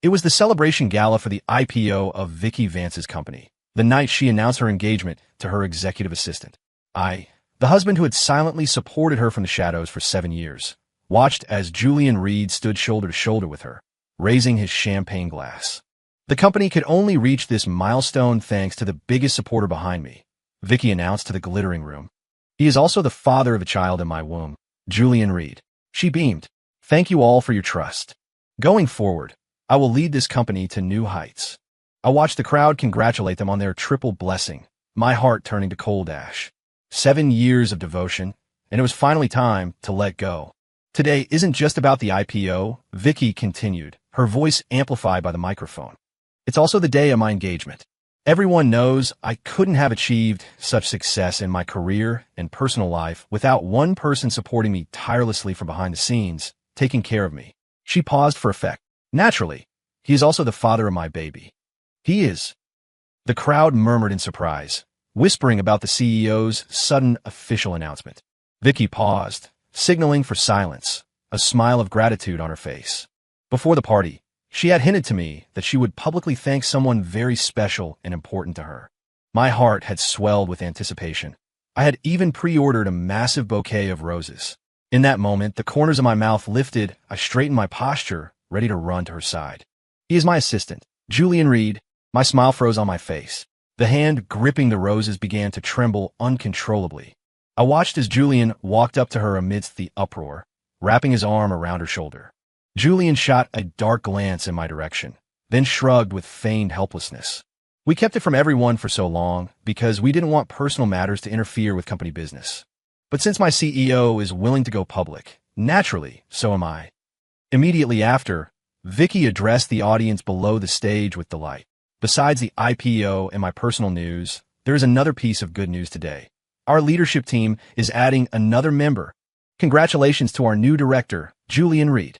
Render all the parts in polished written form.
It was the celebration gala for the IPO of Vicky Vance's company, the night she announced her engagement to her executive assistant. The husband who had silently supported her from the shadows for 7 years, watched as Julian Reed stood shoulder to shoulder with her, raising his champagne glass. The company could only reach this milestone thanks to the biggest supporter behind me, Vicky announced to the glittering room. He is also the father of a child in my womb, Julian Reed. She beamed. Thank you all for your trust. Going forward, I will lead this company to new heights. I watched the crowd congratulate them on their triple blessing, my heart turning to cold ash. 7 years of devotion, and it was finally time to let go. Today isn't just about the IPO, Vicky continued, her voice amplified by the microphone. It's also the day of my engagement. Everyone knows I couldn't have achieved such success in my career and personal life without one person supporting me tirelessly from behind the scenes, taking care of me. She paused for effect. Naturally, he is also the father of my baby. He is. The crowd murmured in surprise, whispering about the CEO's sudden official announcement. Vicky paused, signaling for silence, a smile of gratitude on her face. Before the party, she had hinted to me that she would publicly thank someone very special and important to her. My heart had swelled with anticipation. I had even pre-ordered a massive bouquet of roses. In that moment, the corners of my mouth lifted, I straightened my posture, ready to run to her side. He is my assistant, Julian Reed. My smile froze on my face. The hand gripping the roses began to tremble uncontrollably. I watched as Julian walked up to her amidst the uproar, wrapping his arm around her shoulder. Julian shot a dark glance in my direction, then shrugged with feigned helplessness. We kept it from everyone for so long because we didn't want personal matters to interfere with company business. But since my CEO is willing to go public, naturally, so am I. Immediately after, Vicky addressed the audience below the stage with delight. Besides the IPO and my personal news, there is another piece of good news today. Our leadership team is adding another member. Congratulations to our new director, Julian Reed.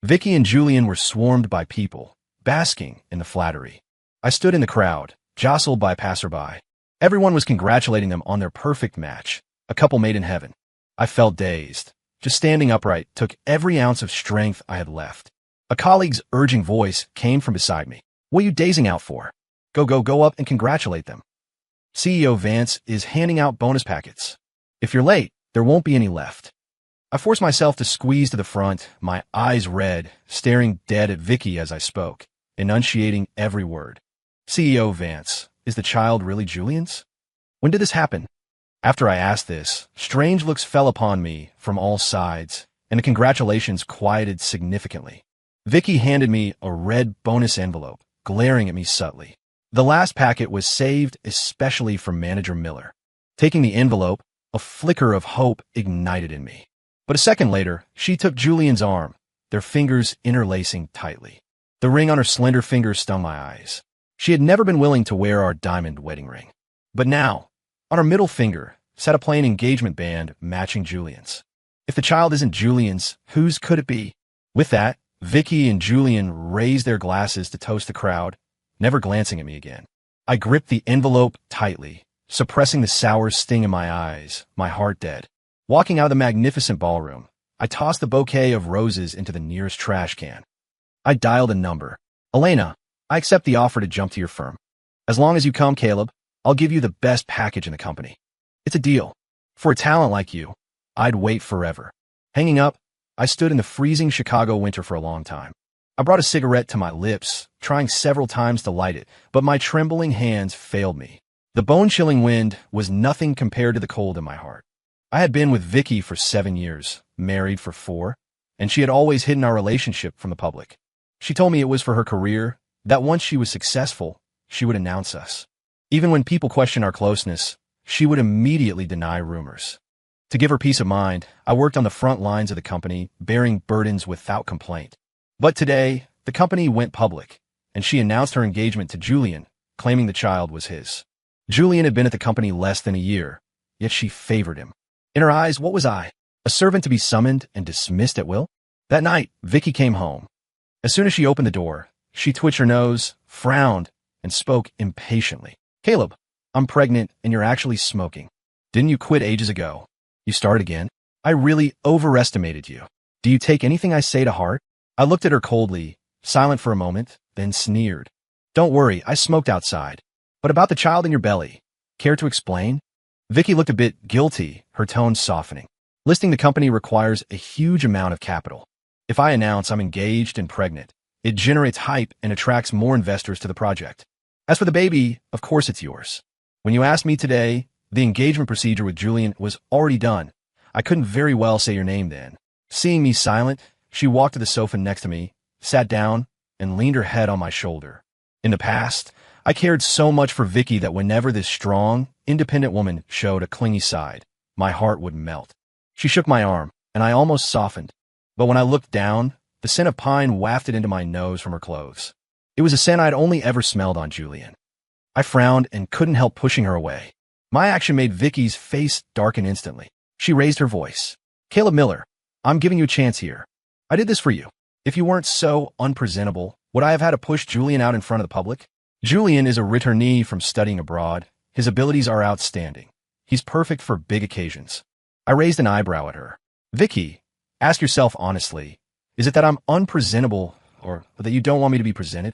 Vicky and Julian were swarmed by people, basking in the flattery. I stood in the crowd, jostled by passerby. Everyone was congratulating them on their perfect match, a couple made in heaven. I felt dazed. Just standing upright took every ounce of strength I had left. A colleague's urging voice came from beside me. What are you dazing out for? Go up and congratulate them. CEO Vance is handing out bonus packets. If you're late, there won't be any left. I forced myself to squeeze to the front, my eyes red, staring dead at Vicky as I spoke, enunciating every word. CEO Vance, is the child really Julian's? When did this happen? After I asked this, strange looks fell upon me from all sides, and the congratulations quieted significantly. Vicky handed me a red bonus envelope, glaring at me subtly. The last packet was saved especially for Manager Miller. Taking the envelope, a flicker of hope ignited in me. But a second later, she took Julian's arm, their fingers interlacing tightly. The ring on her slender finger stung my eyes. She had never been willing to wear our diamond wedding ring. But now, on her middle finger, sat a plain engagement band matching Julian's. If the child isn't Julian's, whose could it be? With that, Vicky and Julian raised their glasses to toast the crowd, never glancing at me again. I gripped the envelope tightly, suppressing the sour sting in my eyes, my heart dead. Walking out of the magnificent ballroom, I tossed the bouquet of roses into the nearest trash can. I dialed a number. Elena, I accept the offer to jump to your firm. As long as you come, Caleb, I'll give you the best package in the company. It's a deal. For a talent like you, I'd wait forever. Hanging up, I stood in the freezing Chicago winter for a long time. I brought a cigarette to my lips, trying several times to light it, but my trembling hands failed me. The bone-chilling wind was nothing compared to the cold in my heart. I had been with Vicky for 7 years, married for 4, and she had always hidden our relationship from the public. She told me it was for her career, that once she was successful, she would announce us. Even when people questioned our closeness, she would immediately deny rumors. To give her peace of mind, I worked on the front lines of the company, bearing burdens without complaint. But today, the company went public, and she announced her engagement to Julian, claiming the child was his. Julian had been at the company less than a year, yet she favored him. In her eyes, what was I? A servant to be summoned and dismissed at will? That night, Vicky came home. As soon as she opened the door, she twitched her nose, frowned, and spoke impatiently. Caleb, I'm pregnant and you're actually smoking. Didn't you quit ages ago? You start again? I really overestimated you. Do you take anything I say to heart? I looked at her coldly, silent for a moment, then sneered. Don't worry, I smoked outside. But about the child in your belly, care to explain? Vicky looked a bit guilty, her tone softening. Listing the company requires a huge amount of capital. If I announce I'm engaged and pregnant, it generates hype and attracts more investors to the project. As for the baby, of course it's yours. When you asked me today, the engagement procedure with Julian was already done. I couldn't very well say your name then. Seeing me silent, she walked to the sofa next to me, sat down, and leaned her head on my shoulder. In the past, I cared so much for Vicky that whenever this strong, independent woman showed a clingy side, my heart would melt. She shook my arm, and I almost softened. But when I looked down, the scent of pine wafted into my nose from her clothes. It was a scent I'd only ever smelled on Julian. I frowned and couldn't help pushing her away. My action made Vicky's face darken instantly. She raised her voice. Caleb Miller, I'm giving you a chance here. I did this for you. If you weren't so unpresentable, would I have had to push Julian out in front of the public? Julian is a returnee from studying abroad. His abilities are outstanding. He's perfect for big occasions. I raised an eyebrow at her. Vicky, ask yourself honestly, is it that I'm unpresentable or that you don't want me to be presented?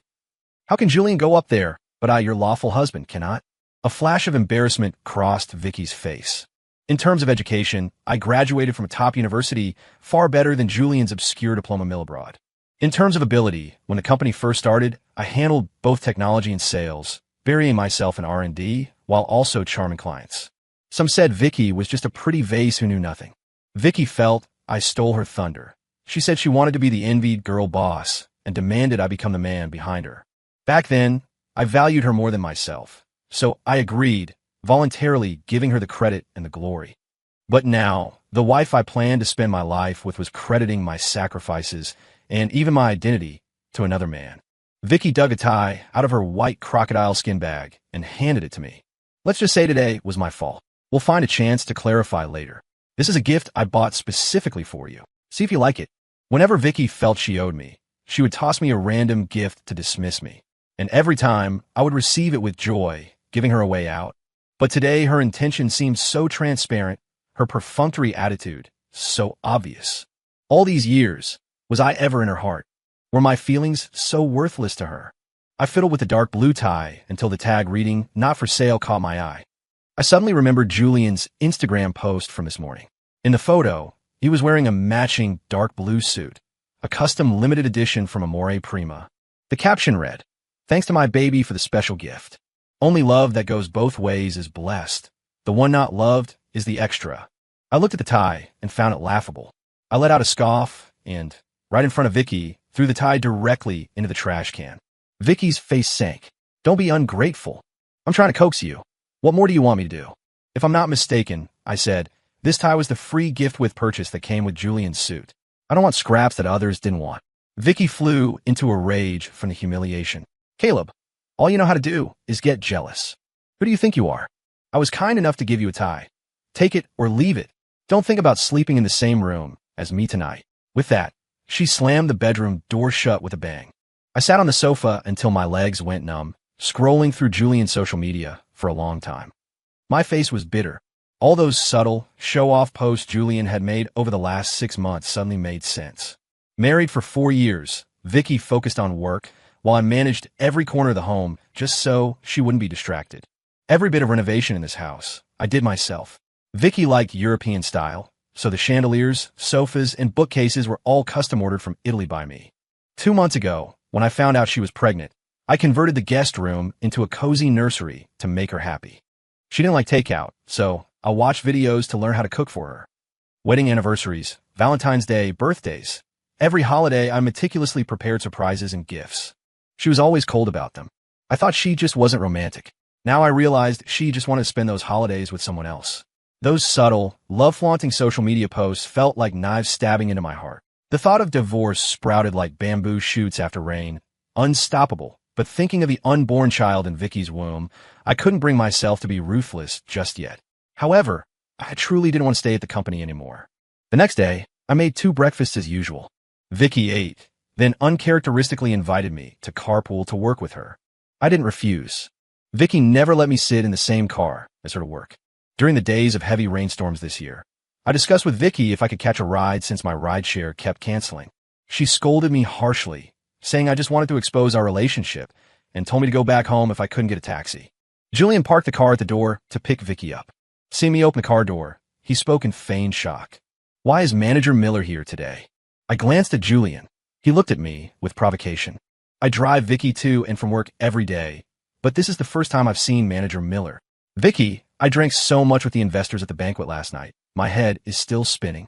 How can Julian go up there, but I, your lawful husband, cannot? A flash of embarrassment crossed Vicky's face. In terms of education, I graduated from a top university far better than Julian's obscure diploma mill abroad. In terms of ability, when the company first started, I handled both technology and sales, burying myself in R&D while also charming clients. Some said Vicky was just a pretty vase who knew nothing. Vicky felt I stole her thunder. She said she wanted to be the envied girl boss and demanded I become the man behind her. Back then, I valued her more than myself, so I agreed, voluntarily giving her the credit and the glory. But now, the wife I planned to spend my life with was crediting my sacrifices and even my identity to another man. Vicky dug a tie out of her white crocodile skin bag and handed it to me. Let's just say today was my fault. We'll find a chance to clarify later. This is a gift I bought specifically for you. See if you like it. Whenever Vicky felt she owed me, she would toss me a random gift to dismiss me. And every time, I would receive it with joy, giving her a way out. But today, her intention seemed so transparent, her perfunctory attitude so obvious. All these years, was I ever in her heart? Were my feelings so worthless to her? I fiddled with the dark blue tie until the tag reading, "Not for sale," caught my eye. I suddenly remembered Julian's Instagram post from this morning. In the photo, he was wearing a matching dark blue suit, a custom limited edition from Amore Prima. The caption read, "Thanks to my baby for the special gift. Only love that goes both ways is blessed. The one not loved is the extra." I looked at the tie and found it laughable. I let out a scoff and, right in front of Vicky, threw the tie directly into the trash can. Vicky's face sank. "Don't be ungrateful. I'm trying to coax you. What more do you want me to do?" "If I'm not mistaken," I said, "this tie was the free gift with purchase that came with Julian's suit. I don't want scraps that others didn't want." Vicky flew into a rage from the humiliation. "Caleb, all you know how to do is get jealous. Who do you think you are? I was kind enough to give you a tie. Take it or leave it. Don't think about sleeping in the same room as me tonight." With that, she slammed the bedroom door shut with a bang. I sat on the sofa until my legs went numb, scrolling through Julian's social media for a long time. My face was bitter. All those subtle, show-off posts Julian had made over the last 6 months suddenly made sense. Married for 4 years, Vicky focused on work while I managed every corner of the home just so she wouldn't be distracted. Every bit of renovation in this house, I did myself. Vicky liked European style, so the chandeliers, sofas, and bookcases were all custom ordered from Italy by me. 2 months ago, when I found out she was pregnant, I converted the guest room into a cozy nursery to make her happy. She didn't like takeout, so I watched videos to learn how to cook for her. Wedding anniversaries, Valentine's Day, birthdays. Every holiday, I meticulously prepared surprises and gifts. She was always cold about them. I thought she just wasn't romantic. Now I realized she just wanted to spend those holidays with someone else. Those subtle, love-flaunting social media posts felt like knives stabbing into my heart. The thought of divorce sprouted like bamboo shoots after rain, unstoppable. But thinking of the unborn child in Vicky's womb, I couldn't bring myself to be ruthless just yet. However, I truly didn't want to stay at the company anymore. The next day, I made 2 breakfasts as usual. Vicky ate, then uncharacteristically invited me to carpool to work with her. I didn't refuse. Vicky never let me sit in the same car as her to work. During the days of heavy rainstorms this year, I discussed with Vicky if I could catch a ride since my rideshare kept canceling. She scolded me harshly, saying I just wanted to expose our relationship and told me to go back home if I couldn't get a taxi. Julian parked the car at the door to pick Vicky up. Seeing me open the car door, he spoke in feigned shock. Why is Manager Miller here today? I glanced at Julian. He looked at me with provocation. I drive Vicky to and from work every day, but this is the first time I've seen Manager Miller. Vicky, I drank so much with the investors at the banquet last night. My head is still spinning.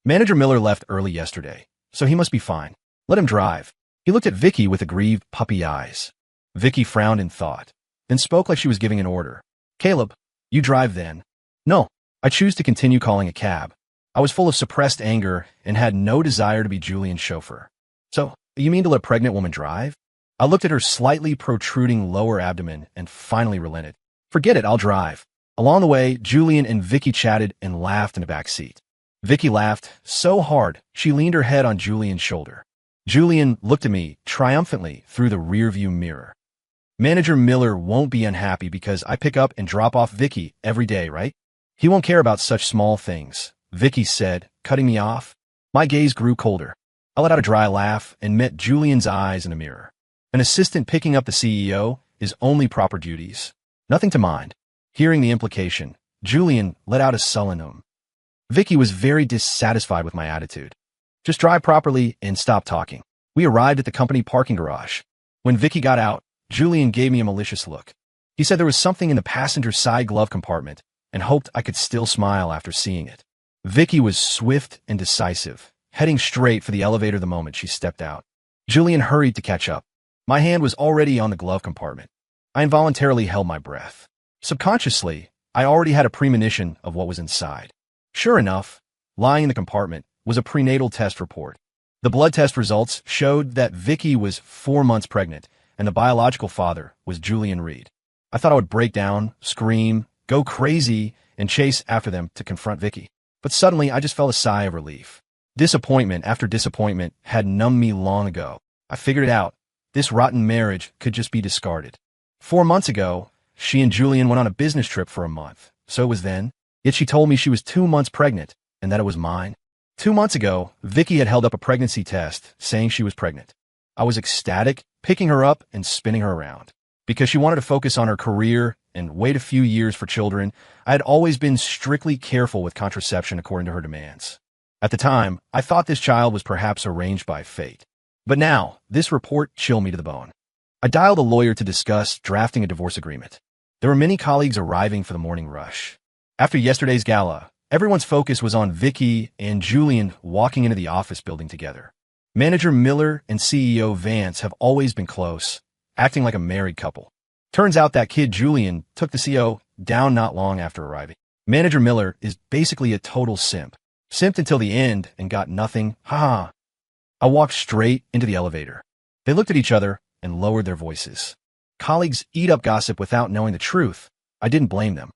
Manager Miller left early yesterday, so he must be fine. Let him drive. He looked at Vicky with aggrieved puppy eyes. Vicky frowned in thought, then spoke like she was giving an order. Caleb, you drive then. No, I choose to continue calling a cab. I was full of suppressed anger and had no desire to be Julian's chauffeur. So, you mean to let a pregnant woman drive? I looked at her slightly protruding lower abdomen and finally relented. Forget it, I'll drive. Along the way, Julian and Vicky chatted and laughed in the back seat. Vicky laughed so hard, she leaned her head on Julian's shoulder. Julian looked at me triumphantly through the rearview mirror. Manager Miller won't be unhappy because I pick up and drop off Vicky every day, right? He won't care about such small things, Vicky said, cutting me off. My gaze grew colder. I let out a dry laugh and met Julian's eyes in a mirror. An assistant picking up the CEO is only proper duties. Nothing to mind. Hearing the implication, Julian let out a sullen. Vicky was very dissatisfied with my attitude. Just drive properly and stop talking. We arrived at the company parking garage. When Vicky got out, Julian gave me a malicious look. He said there was something in the passenger side glove compartment and hoped I could still smile after seeing it. Vicky was swift and decisive, heading straight for the elevator the moment she stepped out. Julian hurried to catch up. My hand was already on the glove compartment. I involuntarily held my breath. Subconsciously, I already had a premonition of what was inside. Sure enough, lying in the compartment was a prenatal test report. The blood test results showed that Vicky was 4 months pregnant, and the biological father was Julian Reed. I thought I would break down, scream, go crazy, and chase after them to confront Vicky. But suddenly, I just felt a sigh of relief. Disappointment after disappointment had numbed me long ago. I figured it out. This rotten marriage could just be discarded. 4 months ago, she and Julian went on a business trip for a month. So it was then. Yet she told me she was 2 months pregnant, and that it was mine. 2 months ago, Vicky had held up a pregnancy test, saying she was pregnant. I was ecstatic, picking her up and spinning her around. Because she wanted to focus on her career and wait a few years for children, I had always been strictly careful with contraception according to her demands. At the time, I thought this child was perhaps arranged by fate. But now, this report chilled me to the bone. I dialed a lawyer to discuss drafting a divorce agreement. There were many colleagues arriving for the morning rush. After yesterday's gala, everyone's focus was on Vicky and Julian walking into the office building together. Manager Miller and CEO Vance have always been close, acting like a married couple. Turns out that kid Julian took the CEO down not long after arriving. Manager Miller is basically a total simp. Simped until the end and got nothing. Ha! I walked straight into the elevator. They looked at each other and lowered their voices. Colleagues eat up gossip without knowing the truth. I didn't blame them.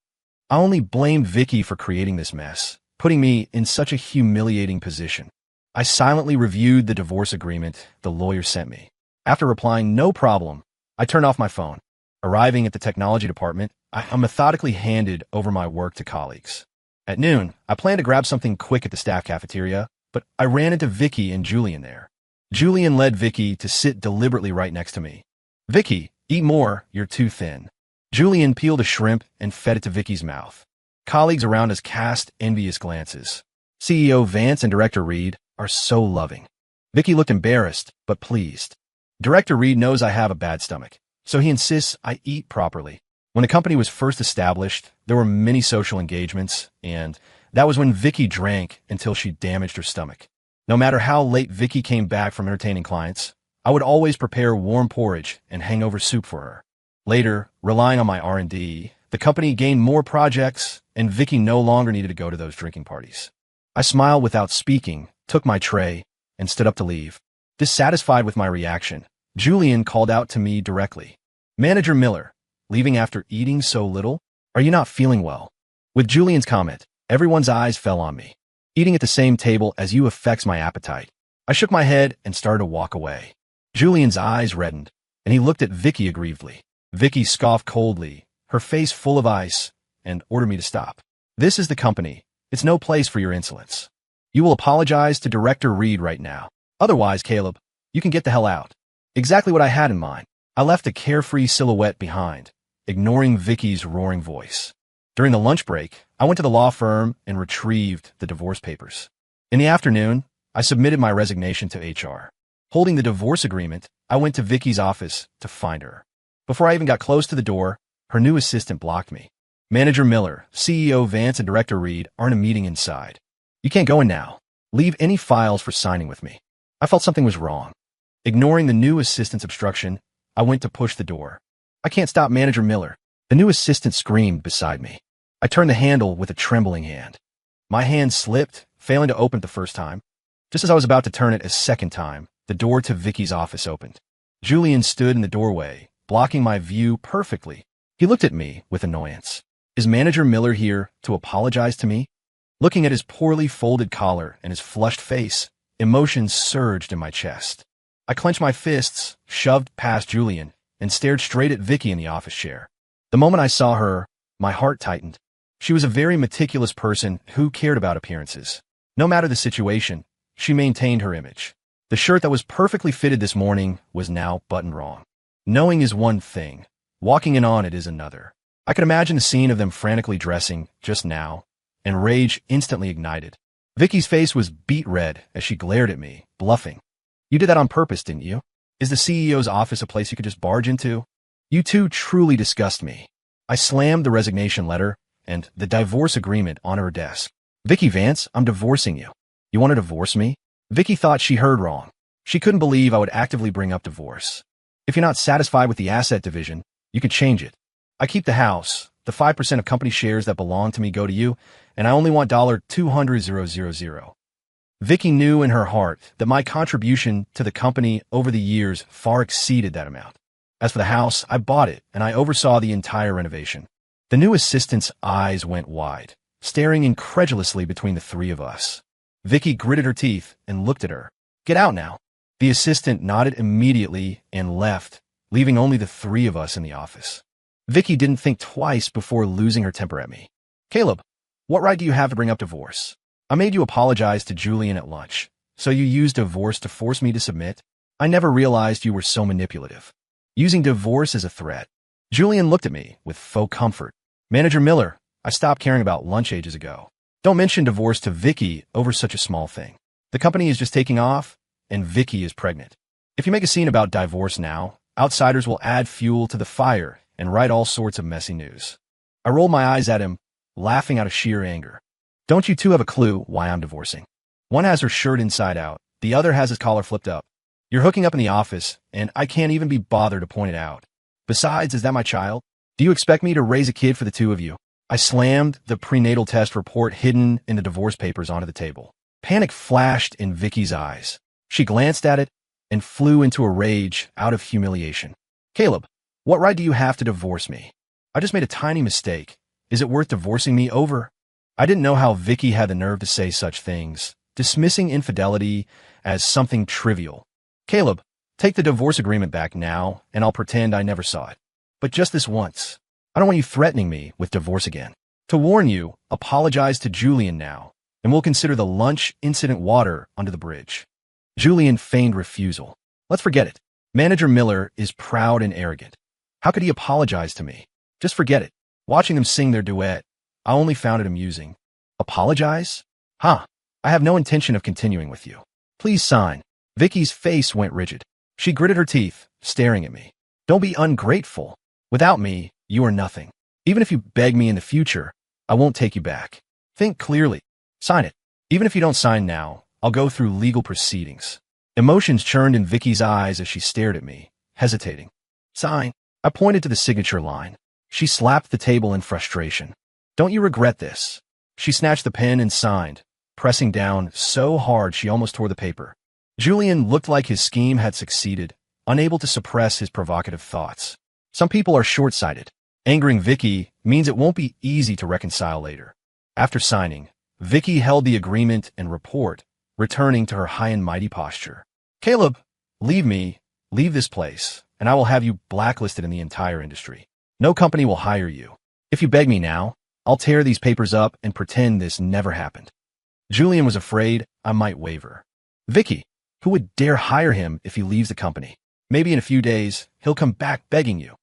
I only blamed Vicky for creating this mess, putting me in such a humiliating position. I silently reviewed the divorce agreement the lawyer sent me. After replying no problem, I turned off my phone. Arriving at the technology department, I methodically handed over my work to colleagues. At noon, I planned to grab something quick at the staff cafeteria, but I ran into Vicky and Julian there. Julian led Vicky to sit deliberately right next to me. Vicky, eat more, you're too thin. Julian peeled a shrimp and fed it to Vicky's mouth. Colleagues around us cast envious glances. CEO Vance and Director Reed are so loving. Vicky looked embarrassed, but pleased. Director Reed knows I have a bad stomach, so he insists I eat properly. When the company was first established, there were many social engagements, and that was when Vicky drank until she damaged her stomach. No matter how late Vicky came back from entertaining clients, I would always prepare warm porridge and hangover soup for her. Later, relying on my R&D, the company gained more projects, and Vicky no longer needed to go to those drinking parties. I smiled without speaking, took my tray, and stood up to leave. Dissatisfied with my reaction, Julian called out to me directly. Manager Miller, leaving after eating so little? Are you not feeling well? With Julian's comment, everyone's eyes fell on me. Eating at the same table as you affects my appetite. I shook my head and started to walk away. Julian's eyes reddened, and he looked at Vicky aggrievedly. Vicky scoffed coldly, her face full of ice, and ordered me to stop. This is the company. It's no place for your insolence. You will apologize to Director Reed right now. Otherwise, Caleb, you can get the hell out. Exactly what I had in mind. I left a carefree silhouette behind, ignoring Vicky's roaring voice. During the lunch break, I went to the law firm and retrieved the divorce papers. In the afternoon, I submitted my resignation to HR. Holding the divorce agreement, I went to Vicky's office to find her. Before I even got close to the door, her new assistant blocked me. Manager Miller, CEO Vance, and Director Reed are in a meeting inside. You can't go in now. Leave any files for signing with me. I felt something was wrong. Ignoring the new assistant's obstruction, I went to push the door. I can't stop Manager Miller. The new assistant screamed beside me. I turned the handle with a trembling hand. My hand slipped, failing to open it the first time. Just as I was about to turn it a second time, the door to Vicky's office opened. Julian stood in the doorway, blocking my view perfectly. He looked at me with annoyance. Is Manager Miller here to apologize to me? Looking at his poorly folded collar and his flushed face, emotions surged in my chest. I clenched my fists, shoved past Julian, and stared straight at Vicky in the office chair. The moment I saw her, my heart tightened. She was a very meticulous person who cared about appearances. No matter the situation, she maintained her image. The shirt that was perfectly fitted this morning was now buttoned wrong. Knowing is one thing. Walking in on it is another. I could imagine the scene of them frantically dressing just now, and rage instantly ignited. Vicky's face was beet red as she glared at me, bluffing. You did that on purpose, didn't you? Is the CEO's office a place you could just barge into? You two truly disgust me. I slammed the resignation letter and the divorce agreement onto her desk. Vicky Vance, I'm divorcing you. You want to divorce me? Vicky thought she heard wrong. She couldn't believe I would actively bring up divorce. If you're not satisfied with the asset division, you can change it. I keep the house. The 5% of company shares that belong to me go to you, and I only want $200,000. Vicky knew in her heart that my contribution to the company over the years far exceeded that amount. As for the house, I bought it, and I oversaw the entire renovation. The new assistant's eyes went wide, staring incredulously between the three of us. Vicky gritted her teeth and looked at her. Get out now. The assistant nodded immediately and left, leaving only the three of us in the office. Vicky didn't think twice before losing her temper at me. Caleb, what right do you have to bring up divorce? I made you apologize to Julian at lunch, so you used divorce to force me to submit? I never realized you were so manipulative. Using divorce as a threat. Julian looked at me with faux comfort. Manager Miller, I stopped caring about lunch ages ago. Don't mention divorce to Vicky over such a small thing. The company is just taking off, and Vicky is pregnant. If you make a scene about divorce now, outsiders will add fuel to the fire and write all sorts of messy news. I rolled my eyes at him, laughing out of sheer anger. Don't you two have a clue why I'm divorcing? One has her shirt inside out, the other has his collar flipped up. You're hooking up in the office, and I can't even be bothered to point it out. Besides, is that my child? Do you expect me to raise a kid for the two of you? I slammed the prenatal test report hidden in the divorce papers onto the table. Panic flashed in Vicky's eyes. She glanced at it and flew into a rage out of humiliation. Caleb, what right do you have to divorce me? I just made a tiny mistake. Is it worth divorcing me over? I didn't know how Vicky had the nerve to say such things, dismissing infidelity as something trivial. Caleb, take the divorce agreement back now, and I'll pretend I never saw it. But just this once. I don't want you threatening me with divorce again. To warn you, apologize to Julian now, and we'll consider the lunch incident water under the bridge. Julian feigned refusal. Let's forget it. Manager Miller is proud and arrogant. How could he apologize to me? Just forget it. Watching them sing their duet, I only found it amusing. Apologize? Huh. I have no intention of continuing with you. Please sign. Vicky's face went rigid. She gritted her teeth, staring at me. Don't be ungrateful. Without me, you are nothing. Even if you beg me in the future, I won't take you back. Think clearly. Sign it. Even if you don't sign now, I'll go through legal proceedings. Emotions churned in Vicky's eyes as she stared at me, hesitating. Sign. I pointed to the signature line. She slapped the table in frustration. Don't you regret this? She snatched the pen and signed, pressing down so hard she almost tore the paper. Julian looked like his scheme had succeeded, unable to suppress his provocative thoughts. Some people are short-sighted. Angering Vicky means it won't be easy to reconcile later. After signing, Vicky held the agreement and report, returning to her high and mighty posture. Caleb, leave this place, and I will have you blacklisted in the entire industry. No company will hire you. If you beg me now, I'll tear these papers up and pretend this never happened. Julian was afraid I might waver. Vicky, who would dare hire him if he leaves the company? Maybe in a few days, he'll come back begging you.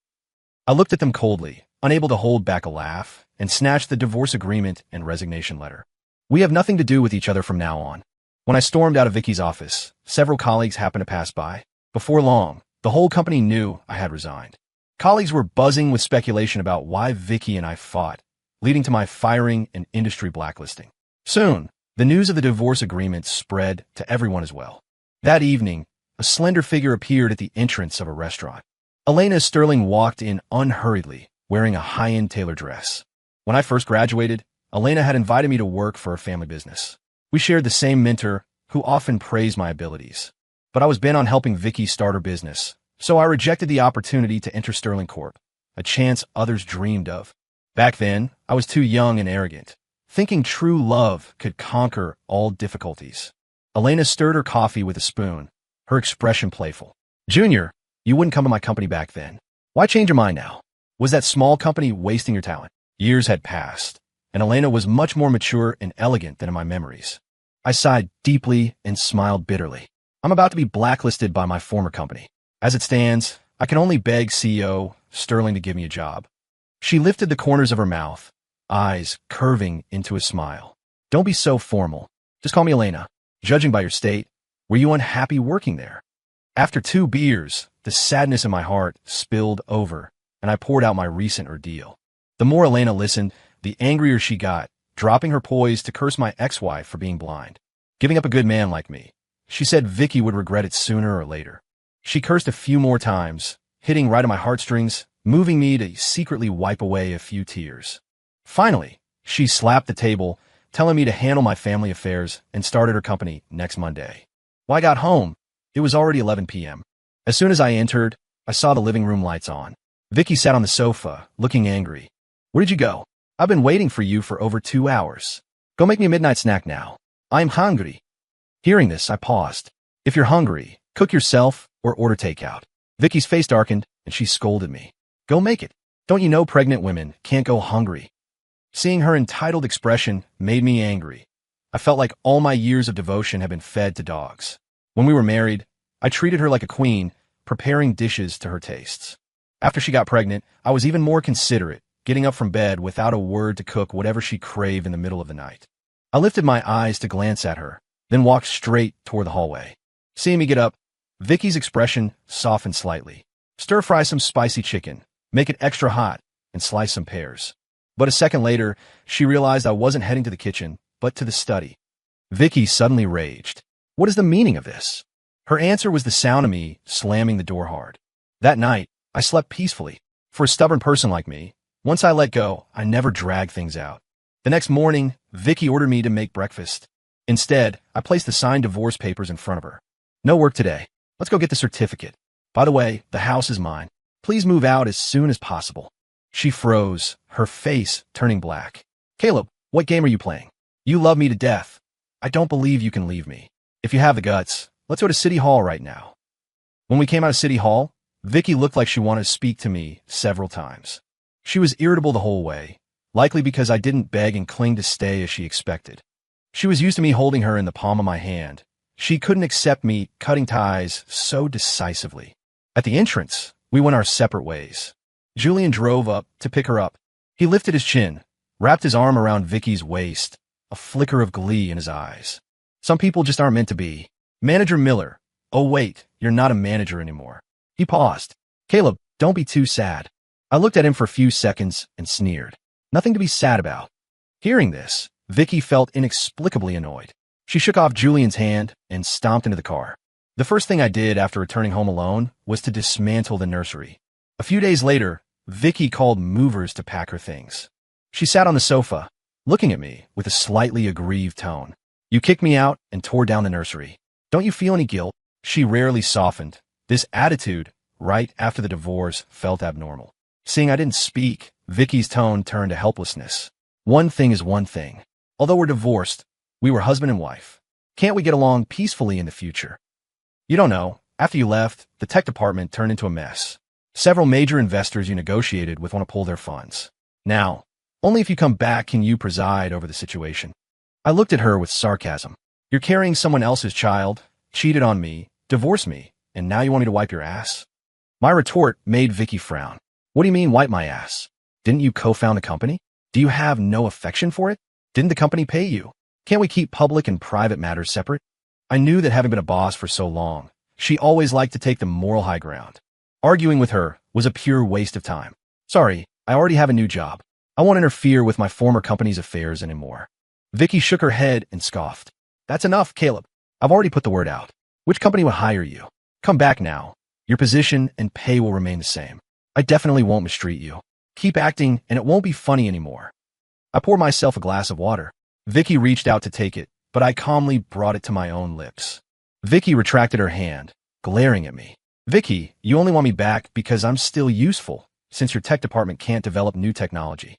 I looked at them coldly, unable to hold back a laugh, and snatched the divorce agreement and resignation letter. We have nothing to do with each other from now on. When I stormed out of Vicky's office, several colleagues happened to pass by. Before long, the whole company knew I had resigned. Colleagues were buzzing with speculation about why Vicky and I fought, leading to my firing and industry blacklisting. Soon, the news of the divorce agreement spread to everyone as well. That evening, a slender figure appeared at the entrance of a restaurant. Elena Sterling walked in unhurriedly, wearing a high-end tailored dress. When I first graduated, Elena had invited me to work for her family business. We shared the same mentor, who often praised my abilities. But I was bent on helping Vicky start her business, so I rejected the opportunity to enter Sterling Corp., a chance others dreamed of. Back then, I was too young and arrogant, thinking true love could conquer all difficulties. Elena stirred her coffee with a spoon, her expression playful. Junior, you wouldn't come to my company back then. Why change your mind now? Was that small company wasting your talent? Years had passed, and Elena was much more mature and elegant than in my memories. I sighed deeply and smiled bitterly. I'm about to be blacklisted by my former company. As it stands, I can only beg CEO Sterling to give me a job. She lifted the corners of her mouth, eyes curving into a smile. Don't be so formal. Just call me Elena. Judging by your state, were you unhappy working there? After 2 beers, the sadness in my heart spilled over, and I poured out my recent ordeal. The more Elena listened, the angrier she got, dropping her poise to curse my ex-wife for being blind. Giving up a good man like me. She said Vicky would regret it sooner or later. She cursed a few more times, hitting right at my heartstrings, moving me to secretly wipe away a few tears. Finally, she slapped the table, telling me to handle my family affairs and started her company next Monday. When I got home, it was already 11 p.m. As soon as I entered, I saw the living room lights on. Vicky sat on the sofa, looking angry. Where did you go? I've been waiting for you for over 2 hours. Go make me a midnight snack now. I'm hungry. Hearing this, I paused. If you're hungry, cook yourself or order takeout. Vicky's face darkened, and she scolded me. Go make it. Don't you know pregnant women can't go hungry? Seeing her entitled expression made me angry. I felt like all my years of devotion had been fed to dogs. When we were married, I treated her like a queen, preparing dishes to her tastes. After she got pregnant, I was even more considerate, getting up from bed without a word to cook whatever she craved in the middle of the night. I lifted my eyes to glance at her, then walked straight toward the hallway. Seeing me get up, Vicky's expression softened slightly. Stir-fry some spicy chicken, make it extra hot, and slice some pears. But a second later, she realized I wasn't heading to the kitchen, but to the study. Vicky suddenly raged. What is the meaning of this? Her answer was the sound of me slamming the door hard. That night, I slept peacefully. For a stubborn person like me, once I let go, I never dragged things out. The next morning, Vicky ordered me to make breakfast. Instead, I placed the signed divorce papers in front of her. No work today. Let's go get the certificate. By the way, the house is mine. Please move out as soon as possible. She froze, her face turning black. Caleb, what game are you playing? You love me to death. I don't believe you can leave me. If you have the guts, let's go to City Hall right now. When we came out of City Hall, Vicky looked like she wanted to speak to me several times. She was irritable the whole way, likely because I didn't beg and cling to stay as she expected. She was used to me holding her in the palm of my hand. She couldn't accept me cutting ties so decisively. At the entrance, we went our separate ways. Julian drove up to pick her up. He lifted his chin, wrapped his arm around Vicky's waist, a flicker of glee in his eyes. Some people just aren't meant to be. Manager Miller. Oh wait, you're not a manager anymore. He paused. Caleb, don't be too sad. I looked at him for a few seconds and sneered. Nothing to be sad about. Hearing this, Vicky felt inexplicably annoyed. She shook off Julian's hand and stomped into the car. The first thing I did after returning home alone was to dismantle the nursery. A few days later, Vicky called movers to pack her things. She sat on the sofa, looking at me with a slightly aggrieved tone. You kicked me out and tore down the nursery. Don't you feel any guilt? She rarely softened. This attitude, right after the divorce, felt abnormal. Seeing I didn't speak, Vicky's tone turned to helplessness. One thing is one thing. Although we're divorced, we were husband and wife. Can't we get along peacefully in the future? You don't know. After you left, the tech department turned into a mess. Several major investors you negotiated with want to pull their funds. Now, only if you come back can you preside over the situation. I looked at her with sarcasm. You're carrying someone else's child, cheated on me, divorced me, and now you want me to wipe your ass? My retort made Vicky frown. What do you mean wipe my ass? Didn't you co-found the company? Do you have no affection for it? Didn't the company pay you? Can't we keep public and private matters separate? I knew that having been a boss for so long, she always liked to take the moral high ground. Arguing with her was a pure waste of time. Sorry, I already have a new job. I won't interfere with my former company's affairs anymore. Vicky shook her head and scoffed. That's enough, Caleb. I've already put the word out. Which company would hire you? Come back now. Your position and pay will remain the same. I definitely won't mistreat you. Keep acting and it won't be funny anymore. I poured myself a glass of water. Vicky reached out to take it, but I calmly brought it to my own lips. Vicky retracted her hand, glaring at me. Vicky, you only want me back because I'm still useful, since your tech department can't develop new technology.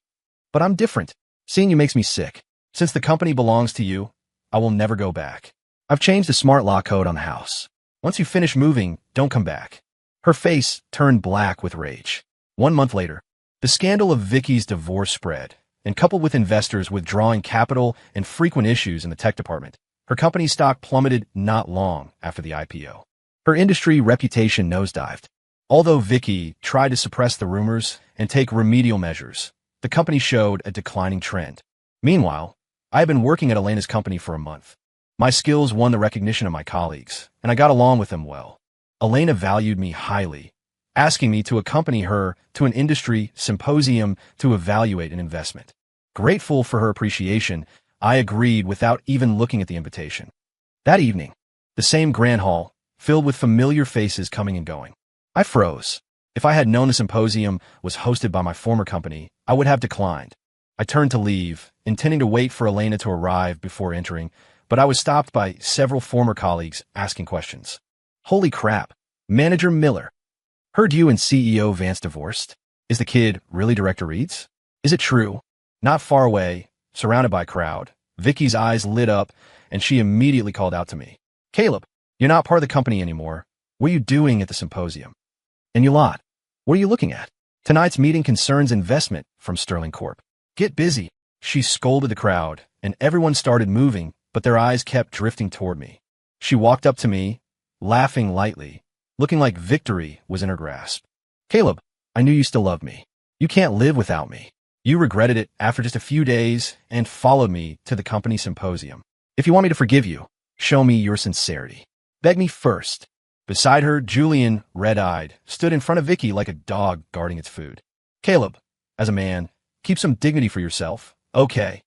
But I'm different. Seeing you makes me sick. Since the company belongs to you, I will never go back. I've changed the smart lock code on the house. Once you finish moving, don't come back. Her face turned black with rage. 1 month later, the scandal of Vicky's divorce spread, and coupled with investors withdrawing capital and frequent issues in the tech department, her company's stock plummeted not long after the IPO. Her industry reputation nosedived. Although Vicky tried to suppress the rumors and take remedial measures, the company showed a declining trend. Meanwhile, I had been working at Elena's company for a month. My skills won the recognition of my colleagues, and I got along with them well. Elena valued me highly, asking me to accompany her to an industry symposium to evaluate an investment. Grateful for her appreciation, I agreed without even looking at the invitation. That evening, the same grand hall, filled with familiar faces coming and going. I froze. If I had known the symposium was hosted by my former company, I would have declined. I turned to leave, intending to wait for Elena to arrive before entering, but I was stopped by several former colleagues asking questions. Holy crap, Manager Miller. Heard you and CEO Vance divorced? Is the kid really Director Reed's? Is it true? Not far away, surrounded by a crowd, Vicky's eyes lit up and she immediately called out to me. Caleb, you're not part of the company anymore. What are you doing at the symposium? And you lot, what are you looking at? Tonight's meeting concerns investment from Sterling Corp. Get busy. She scolded the crowd, and everyone started moving, but their eyes kept drifting toward me. She walked up to me, laughing lightly, looking like victory was in her grasp. Caleb, I knew you still loved me. You can't live without me. You regretted it after just a few days and followed me to the company symposium. If you want me to forgive you, show me your sincerity. Beg me first. Beside her, Julian, red-eyed, stood in front of Vicky like a dog guarding its food. Caleb, as a man, keep some dignity for yourself. Okay.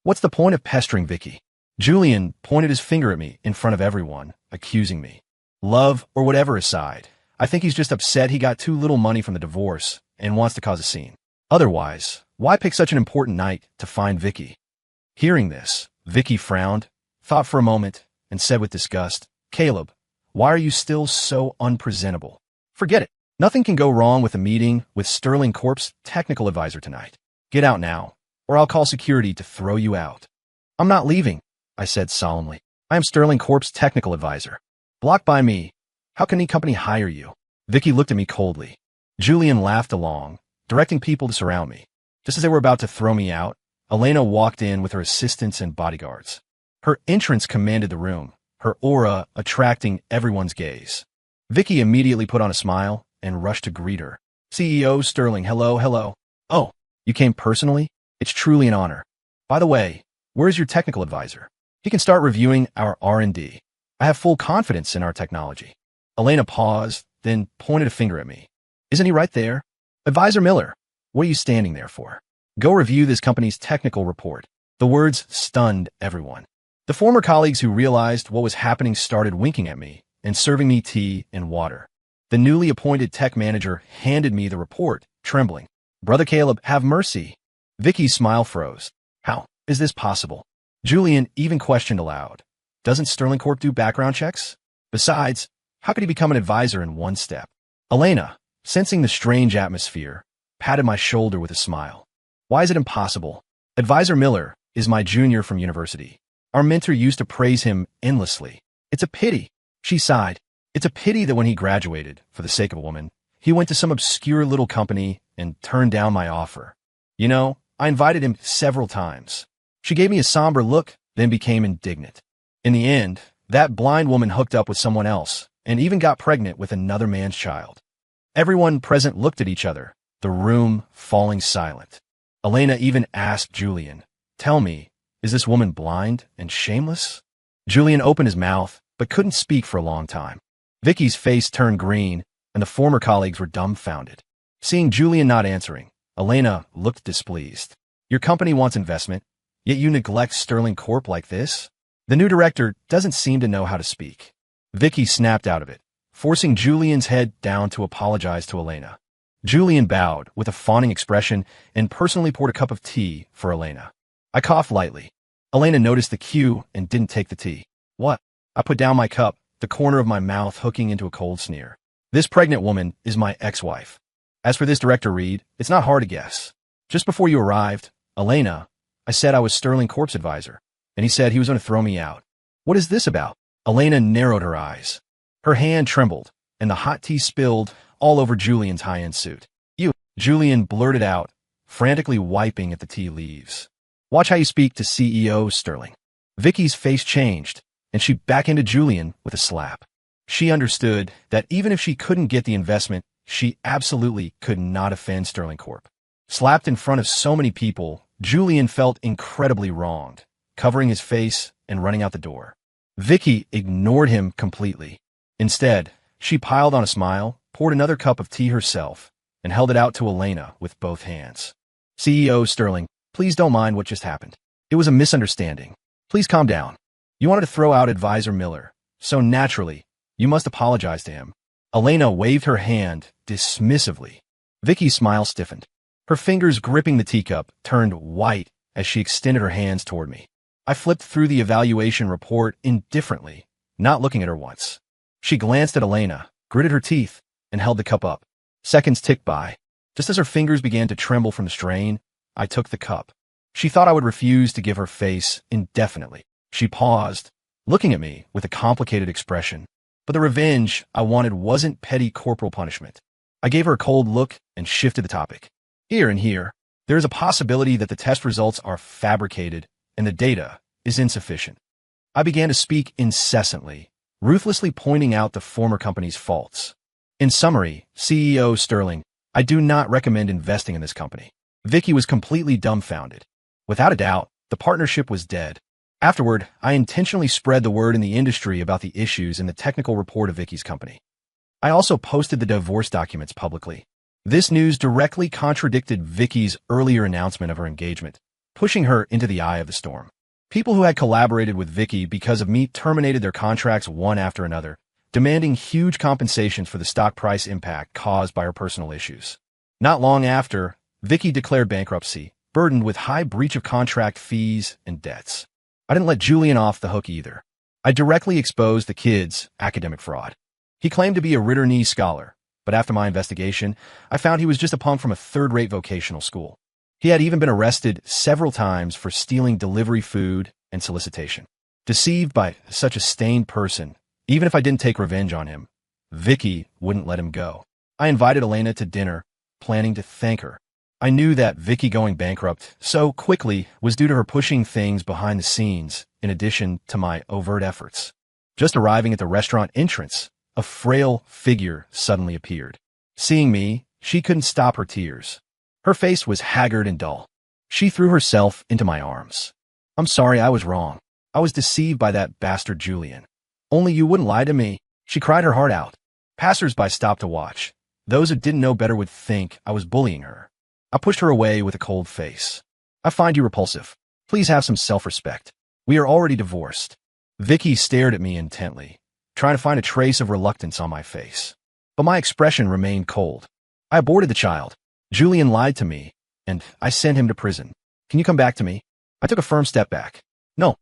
What's the point of pestering Vicky? Julian pointed his finger at me in front of everyone, accusing me. Love or whatever aside, I think he's just upset he got too little money from the divorce and wants to cause a scene. Otherwise, why pick such an important night to find Vicky? Hearing this, Vicky frowned, thought for a moment, and said with disgust, Caleb, why are you still so unpresentable? Forget it. Nothing can go wrong with a meeting with Sterling Corp's technical advisor tonight. Get out now, or I'll call security to throw you out. I'm not leaving, I said solemnly. I am Sterling Corp's technical advisor. Blocked by me. How can any company hire you? Vicky looked at me coldly. Julian laughed along, directing people to surround me. Just as they were about to throw me out, Elena walked in with her assistants and bodyguards. Her entrance commanded the room, her aura attracting everyone's gaze. Vicky immediately put on a smile and rushed to greet her. CEO Sterling, hello, hello. Oh, you came personally? It's truly an honor. By the way, where's your technical advisor? He can start reviewing our R&D. I have full confidence in our technology. Elena paused, then pointed a finger at me. Isn't he right there? Advisor Miller, what are you standing there for? Go review this company's technical report. The words stunned everyone. The former colleagues who realized what was happening started winking at me and serving me tea and water. The newly appointed tech manager handed me the report, trembling. Brother Caleb, have mercy. Vicky's smile froze. How is this possible? Julian even questioned aloud. Doesn't Sterling Corp do background checks? Besides, how could he become an advisor in one step? Elena, sensing the strange atmosphere, patted my shoulder with a smile. Why is it impossible? Advisor Miller is my junior from university. Our mentor used to praise him endlessly. It's a pity. She sighed. It's a pity that when he graduated, for the sake of a woman, he went to some obscure little company and turned down my offer. You know, I invited him several times. She gave me a somber look, then became indignant. In the end, that blind woman hooked up with someone else, and even got pregnant with another man's child. Everyone present looked at each other, the room falling silent. Elena even asked Julian, "Tell me, is this woman blind and shameless?" Julian opened his mouth, but couldn't speak for a long time. Vicky's face turned green, and the former colleagues were dumbfounded. Seeing Julian not answering, Elena looked displeased. "Your company wants investment, yet you neglect Sterling Corp like this?" The new director doesn't seem to know how to speak. Vicky snapped out of it, forcing Julian's head down to apologize to Elena. Julian bowed with a fawning expression and personally poured a cup of tea for Elena. I coughed lightly. Elena noticed the cue and didn't take the tea. "What?" I put down my cup, the corner of my mouth hooking into a cold sneer. "This pregnant woman is my ex-wife. As for this Director Reed, it's not hard to guess. Just before you arrived, Elena, I said I was Sterling Corp's advisor, and he said he was going to throw me out. What is this about?" Elena narrowed her eyes. Her hand trembled, and the hot tea spilled all over Julian's high-end suit. "You," Julian blurted out, frantically wiping at the tea leaves. "Watch how you speak to CEO Sterling." Vicky's face changed, and she backhanded Julian with a slap. She understood that even if she couldn't get the investment, she absolutely could not offend Sterling Corp. Slapped in front of so many people, Julian felt incredibly wronged, covering his face and running out the door. Vicky ignored him completely. Instead, she piled on a smile, poured another cup of tea herself, and held it out to Elena with both hands. "CEO Sterling, please don't mind what just happened. It was a misunderstanding. Please calm down. You wanted to throw out Advisor Miller, so naturally, you must apologize to him." Elena waved her hand dismissively. Vicky's smile stiffened. Her fingers gripping the teacup turned white as she extended her hands toward me. I flipped through the evaluation report indifferently, not looking at her once. She glanced at Elena, gritted her teeth, and held the cup up. Seconds ticked by. Just as her fingers began to tremble from the strain, I took the cup. She thought I would refuse to give her face indefinitely. She paused, looking at me with a complicated expression. But the revenge I wanted wasn't petty corporal punishment. I gave her a cold look and shifted the topic. "Here and here, there is a possibility that the test results are fabricated and the data is insufficient." I began to speak incessantly, ruthlessly pointing out the former company's faults. "In summary, CEO Sterling, I do not recommend investing in this company." Vicky was completely dumbfounded. Without a doubt, the partnership was dead. Afterward, I intentionally spread the word in the industry about the issues in the technical report of Vicky's company. I also posted the divorce documents publicly. This news directly contradicted Vicky's earlier announcement of her engagement, pushing her into the eye of the storm. People who had collaborated with Vicky because of me terminated their contracts one after another, demanding huge compensations for the stock price impact caused by her personal issues. Not long after, Vicky declared bankruptcy, burdened with high breach of contract fees and debts. I didn't let Julian off the hook either. I directly exposed the kid's academic fraud. He claimed to be a Ritter-Knee scholar, but after my investigation, I found he was just a punk from a third-rate vocational school. He had even been arrested several times for stealing delivery food and solicitation. Deceived by such a stained person, even if I didn't take revenge on him, Vicky wouldn't let him go. I invited Elena to dinner, planning to thank her. I knew that Vicky going bankrupt so quickly was due to her pushing things behind the scenes, in addition to my overt efforts. Just arriving at the restaurant entrance, a frail figure suddenly appeared. Seeing me, she couldn't stop her tears. Her face was haggard and dull. She threw herself into my arms. "I'm sorry, I was wrong. I was deceived by that bastard Julian. Only you wouldn't lie to me." She cried her heart out. Passers-by stopped to watch. Those who didn't know better would think I was bullying her. I pushed her away with a cold face. "I find you repulsive. Please have some self-respect. We are already divorced." Vicky stared at me intently, trying to find a trace of reluctance on my face. But my expression remained cold. "I aborted the child. Julian lied to me, and I sent him to prison. Can you come back to me?" I took a firm step back. "No."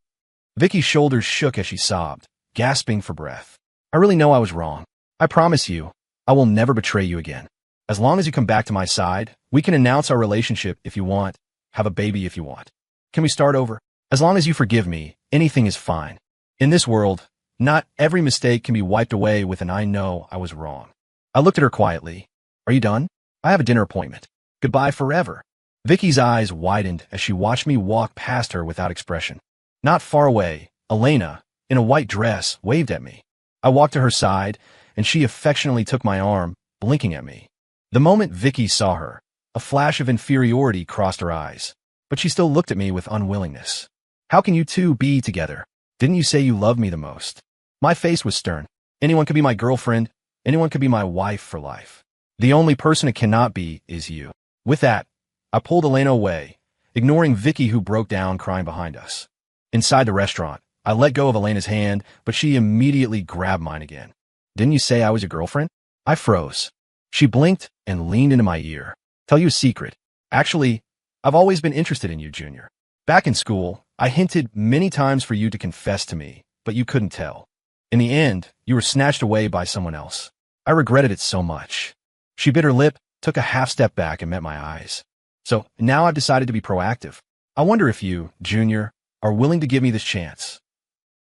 Vicky's shoulders shook as she sobbed, gasping for breath. "I really know I was wrong. I promise you, I will never betray you again. As long as you come back to my side, we can announce our relationship if you want, have a baby if you want. Can we start over? As long as you forgive me, anything is fine. In this world, not every mistake can be wiped away with an I know I was wrong." I looked at her quietly. "Are you done? I have a dinner appointment. Goodbye forever." Vicky's eyes widened as she watched me walk past her without expression. Not far away, Elena, in a white dress, waved at me. I walked to her side, and she affectionately took my arm, blinking at me. The moment Vicky saw her, a flash of inferiority crossed her eyes, but she still looked at me with unwillingness. How can you two be together? Didn't you say you loved me the most? My face was stern. Anyone could be my girlfriend. Anyone could be my wife for life. The only person it cannot be is you. With that, I pulled Elena away, ignoring Vicky, who broke down crying behind us. Inside the restaurant, I let go of Elena's hand, but she immediately grabbed mine again. Didn't you say I was your girlfriend? I froze. She blinked and leaned into my ear. Tell you a secret. Actually, I've always been interested in you, Junior. Back in school, I hinted many times for you to confess to me, but you couldn't tell. In the end, you were snatched away by someone else. I regretted it so much. She bit her lip, took a half step back, and met my eyes. So now I've decided to be proactive. I wonder if you, Junior, are willing to give me this chance.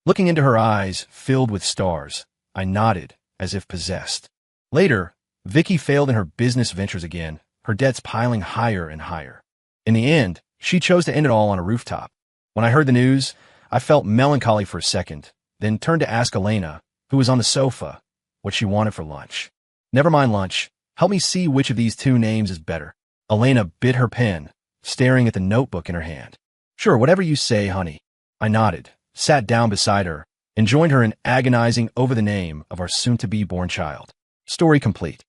Looking into her eyes, filled with stars, I nodded, as if possessed. Later, Vicky failed in her business ventures again, her debts piling higher and higher. In the end, she chose to end it all on a rooftop. When I heard the news, I felt melancholy for a second, then turned to ask Elena, who was on the sofa, what she wanted for lunch. Never mind lunch. Help me see which of these two names is better. Elena bit her pen, staring at the notebook in her hand. Sure, whatever you say, honey. I nodded, sat down beside her, and joined her in agonizing over the name of our soon-to-be-born child. Story complete.